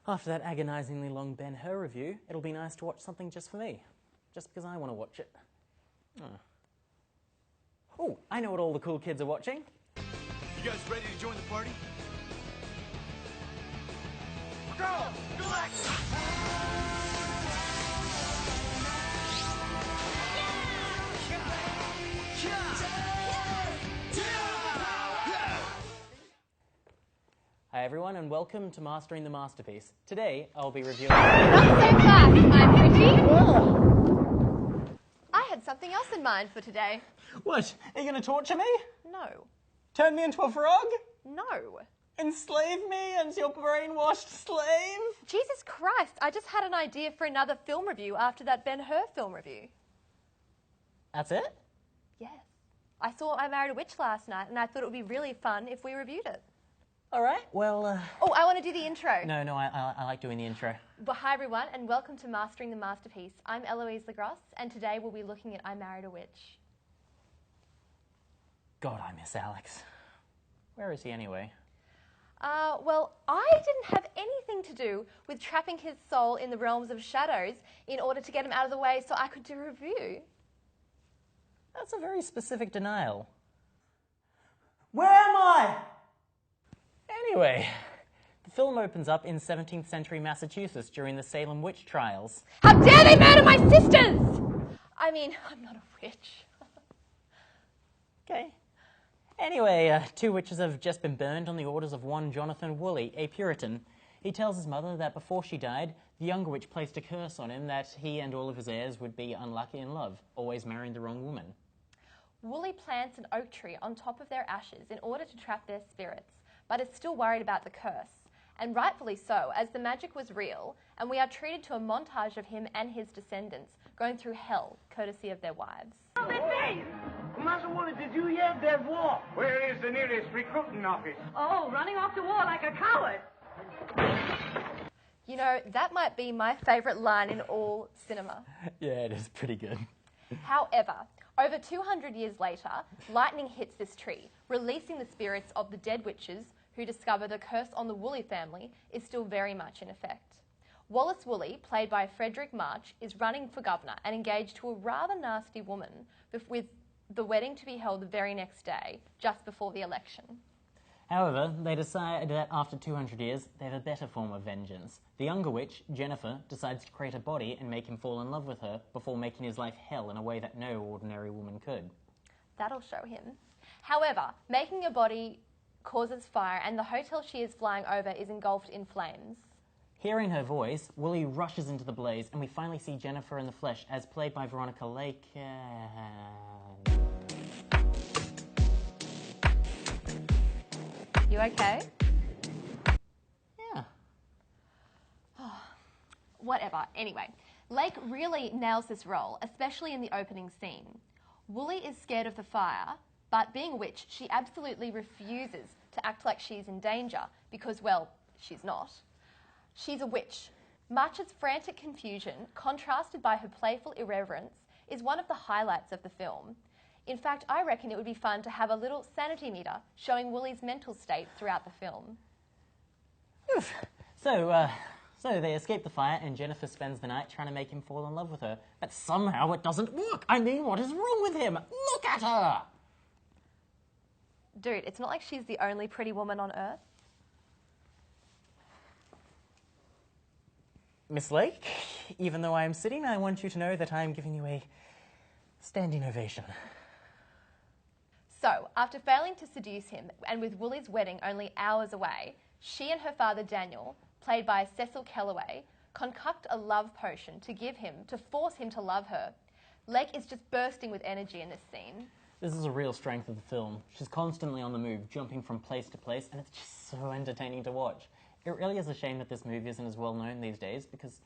After that agonisingly long Ben-Hur review, it'll be nice to watch something just for me. Just because I want to watch it. Oh, I know what all the cool kids are watching. You guys ready to join the party? Go! Hi everyone and welcome to Mastering the Masterpiece. Today I'll be reviewing... Not so fast, my pretty. I had something else in mind for today. What? Are you going to torture me? No. Turn me into a frog? No. Enslave me as your brainwashed slave? Jesus Christ, I just had an idea for another film review after that Ben-Hur film review. That's it? Yes. I saw I Married a Witch last night and I thought it would be really fun if we reviewed it. Alright, well... Oh, I want to do the intro. No, I like doing the intro. But hi everyone and welcome to Mastering the Masterpiece. I'm Eloise Lagrosse and today we'll be looking at I Married a Witch. God, I miss Alex. Where is he anyway? Well, I didn't have anything to do with trapping his soul in the realms of shadows in order to get him out of the way so I could do a review. That's a very specific denial. Where am I? Anyway, the film opens up in 17th century Massachusetts during the Salem witch trials. How dare they murder my sisters! I mean, I'm not a witch. Okay. Anyway, two witches have just been burned on the orders of one Jonathan Woolley, a Puritan. He tells his mother that before she died, the younger witch placed a curse on him that he and all of his heirs would be unlucky in love, always marrying the wrong woman. Woolley plants an oak tree on top of their ashes in order to trap their spirits, but is still worried about the curse, and rightfully so, as the magic was real, and we are treated to a montage of him and his descendants going through hell, courtesy of their wives. Did you hear that war? Where is the nearest recruiting office? Oh, running off to war like a coward. You know, that might be my favourite line in all cinema. Yeah, it is pretty good. However, over 200 years later, lightning hits this tree, releasing the spirits of the dead witches who discover the curse on the Woolley family is still very much in effect. Wallace Woolley, played by Frederick March, is running for governor and engaged to a rather nasty woman with the wedding to be held the very next day, just before the election. However, they decide that after 200 years, they have a better form of vengeance. The younger witch, Jennifer, decides to create a body and make him fall in love with her before making his life hell in a way that no ordinary woman could. That'll show him. However, making a body causes fire and the hotel she is flying over is engulfed in flames. Hearing her voice, Woolley rushes into the blaze and we finally see Jennifer in the flesh as played by Veronica Lake. You okay? Yeah. Whatever. Anyway, Lake really nails this role, especially in the opening scene. Woolley is scared of the fire, but being a witch, she absolutely refuses to act like she's in danger because, well, she's not. She's a witch. March's frantic confusion, contrasted by her playful irreverence, is one of the highlights of the film. In fact, I reckon it would be fun to have a little sanity meter showing Woolley's mental state throughout the film. Oof. So they escape the fire and Jennifer spends the night trying to make him fall in love with her. But somehow it doesn't work. I mean, what is wrong with him? Look at her! Dude, it's not like she's the only pretty woman on Earth. Miss Lake, even though I am sitting, I want you to know that I am giving you a standing ovation. So, after failing to seduce him, and with Woolley's wedding only hours away, she and her father Daniel, played by Cecil Kellaway, concoct a love potion to give him, to force him to love her. Lake is just bursting with energy in this scene. This is a real strength of the film. She's constantly on the move, jumping from place to place, and it's just so entertaining to watch. It really is a shame that this movie isn't as well known these days, because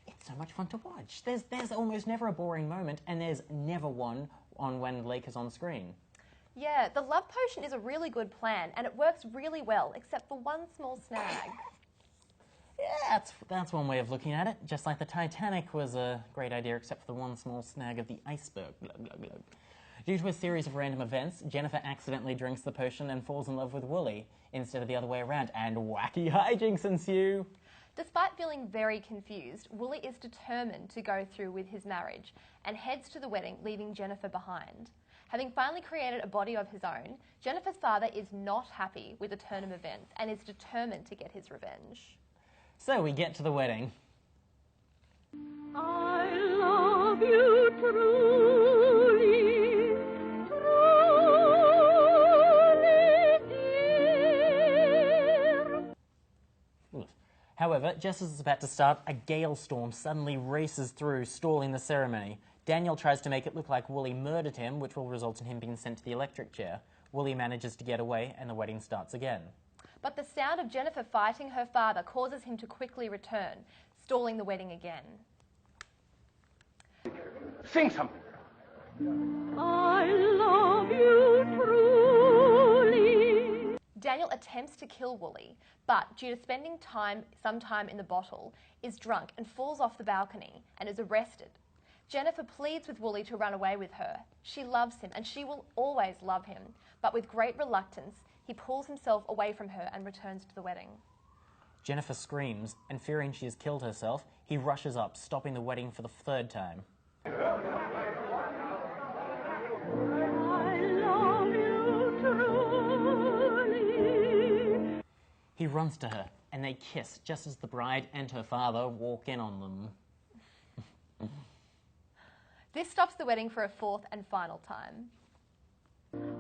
it's so much fun to watch. There's almost never a boring moment, and there's never one on when Lake is on screen. Yeah, the love potion is a really good plan, and it works really well, except for one small snag. Yeah, that's one way of looking at it. Just like the Titanic was a great idea, except for the one small snag of the iceberg. Blah, blah, blah. Due to a series of random events, Jennifer accidentally drinks the potion and falls in love with Woolley, instead of the other way around, and wacky hijinks ensue. Despite feeling very confused, Wooly is determined to go through with his marriage and heads to the wedding, leaving Jennifer behind. Having finally created a body of his own, Jennifer's father is not happy with the turn of events and is determined to get his revenge. So we get to the wedding. I love you truly, truly, dear. Oof. However, just as it's about to start, a gale storm suddenly races through, stalling the ceremony. Daniel tries to make it look like Wooly murdered him, which will result in him being sent to the electric chair. Wooly manages to get away, and the wedding starts again. But the sound of Jennifer fighting her father causes him to quickly return, stalling the wedding again. Sing something. I love you truly. Daniel attempts to kill Wooly, but due to spending some time in the bottle, is drunk and falls off the balcony and is arrested. Jennifer pleads with Wooly to run away with her. She loves him and she will always love him, but with great reluctance, he pulls himself away from her and returns to the wedding. Jennifer screams, and fearing she has killed herself, he rushes up, stopping the wedding for the third time. I love you truly. He runs to her, and they kiss just as the bride and her father walk in on them. This stops the wedding for a fourth and final time.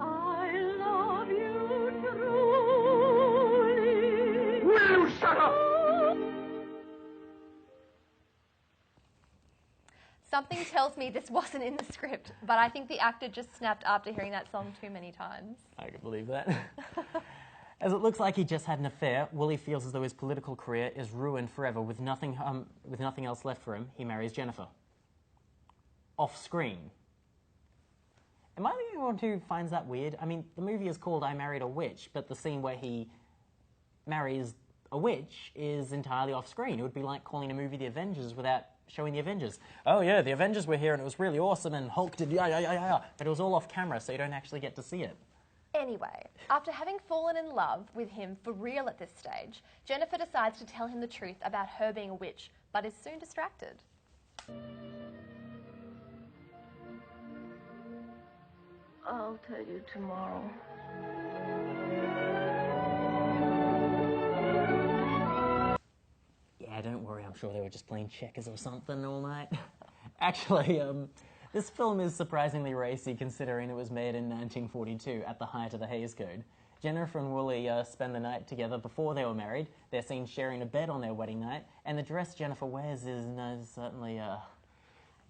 I love you truly. Will you shut up? Something tells me this wasn't in the script, but I think the actor just snapped after hearing that song too many times. I can believe that. As it looks like he just had an affair, Wooly feels as though his political career is ruined forever. With nothing else left for him, he marries Jennifer. Off screen. Am I the only one who finds that weird? I mean, the movie is called I Married a Witch, but the scene where he marries a witch is entirely off screen. It would be like calling a movie The Avengers without showing the Avengers. Oh yeah, the Avengers were here and it was really awesome and Hulk did yeah. But it was all off camera, so you don't actually get to see it. Anyway, after having fallen in love with him for real at this stage, Jennifer decides to tell him the truth about her being a witch, but is soon distracted. I'll tell you tomorrow. Yeah, don't worry, I'm sure they were just playing checkers or something all night. Actually, this film is surprisingly racy considering it was made in 1942 at the height of the Hays Code. Jennifer and Wooly spend the night together before they were married. They're seen sharing a bed on their wedding night, and the dress Jennifer wears is certainly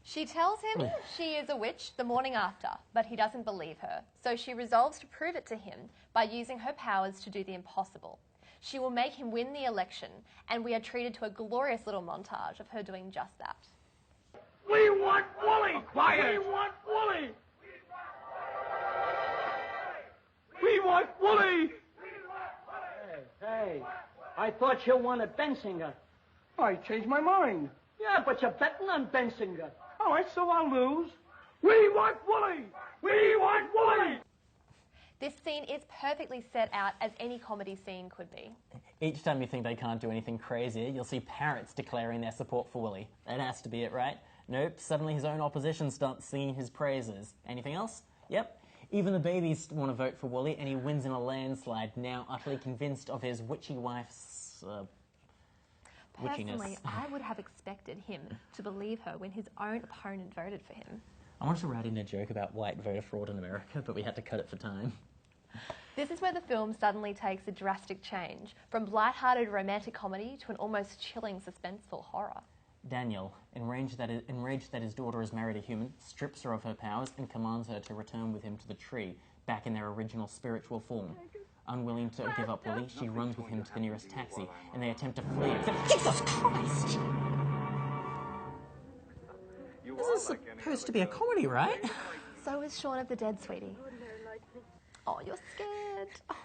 She tells him she is a witch the morning after, but he doesn't believe her, so she resolves to prove it to him by using her powers to do the impossible. She will make him win the election, and we are treated to a glorious little montage of her doing just that. We want Wooly! Quiet! We want Wooly! We want Wooly! Hey, I thought you wanted Bensinger. I changed my mind. Yeah, but you're betting on Bensinger. All right, so I'll lose. We want Wooly! We want Wooly! This scene is perfectly set out as any comedy scene could be. Each time you think they can't do anything crazier, you'll see parrots declaring their support for Wooly. That has to be it, right? Nope, suddenly his own opposition starts singing his praises. Anything else? Yep. Even the babies want to vote for Wooly, and he wins in a landslide, now utterly convinced of his witchy wife's Personally, witchiness. I would have expected him to believe her when his own opponent voted for him. I wanted to write in a joke about white voter fraud in America, but we had to cut it for time. This is where the film suddenly takes a drastic change, from light-hearted romantic comedy to an almost chilling suspenseful horror. Daniel, enraged that his daughter has married a human, strips her of her powers and commands her to return with him to the tree, back in their original spiritual form. Unwilling to give up Wooly, she runs with him to the nearest taxi, and they attempt to flee except Jesus Christ! This is supposed to be a comedy, right? So is Shaun of the Dead, sweetie. Oh, you're scared. Oh.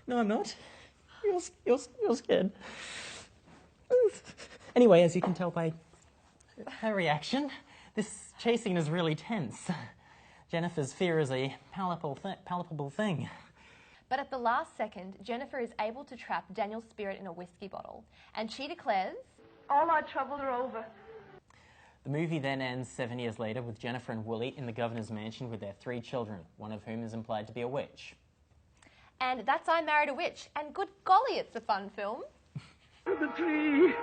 No, I'm not. You're scared. Anyway, as you can tell by her reaction, this chase scene is really tense. Jennifer's fear is a palpable thing. But at the last second, Jennifer is able to trap Daniel's spirit in a whiskey bottle, and she declares, All our troubles are over. The movie then ends 7 years later with Jennifer and Wooly in the governor's mansion with their 3 children, one of whom is implied to be a witch. and that's I Married a Witch, and good golly, it's a fun film. To the tree.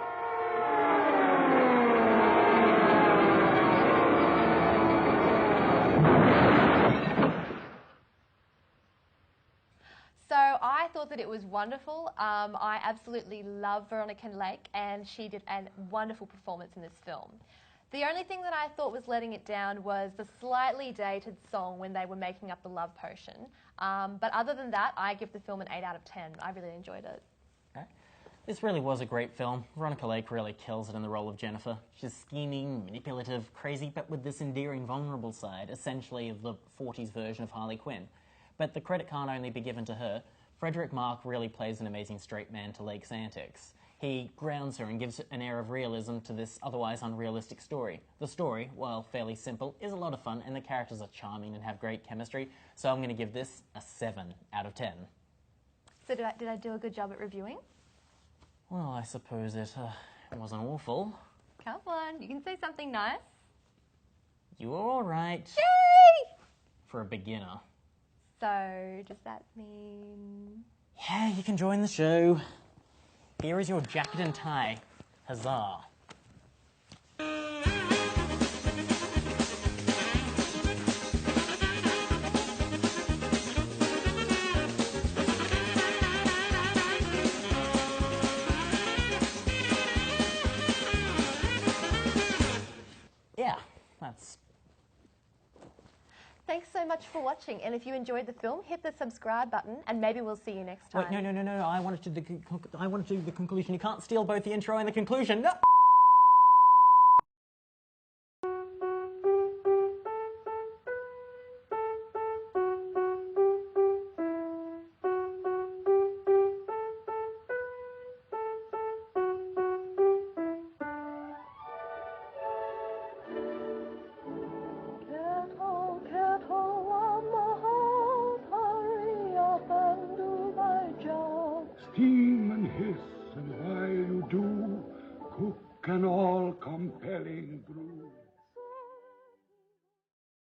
So I thought that it was wonderful. I absolutely love Veronica Lake, and she did a wonderful performance in this film. The only thing that I thought was letting it down was the slightly dated song when they were making up the love potion. But other than that, I give the film an 8 out of 10. I really enjoyed it. Okay. This really was a great film. Veronica Lake really kills it in the role of Jennifer. She's scheming, manipulative, crazy, but with this endearing, vulnerable side, essentially the 40s version of Harley Quinn. But the credit can't only be given to her. Frederick Mark really plays an amazing straight man to Lake's antics. He grounds her and gives an air of realism to this otherwise unrealistic story. The story, while fairly simple, is a lot of fun, and the characters are charming and have great chemistry, so I'm going to give this a 7 out of 10. So did I do a good job at reviewing? Well, I suppose it wasn't awful. Come on, you can say something nice. You were all right. Yay! For a beginner. So does that mean... Yeah, you can join the show. Here is your jacket and tie. Huzzah. Yeah, that's... Thanks so much for watching, and if you enjoyed the film, hit the subscribe button, and maybe we'll see you next time. Wait, no. I want to do the conclusion. You can't steal both the intro and the conclusion. No! Kettle on the house, hurry up and do my job. Steam and hiss, and while you do, cook an all-compelling brew.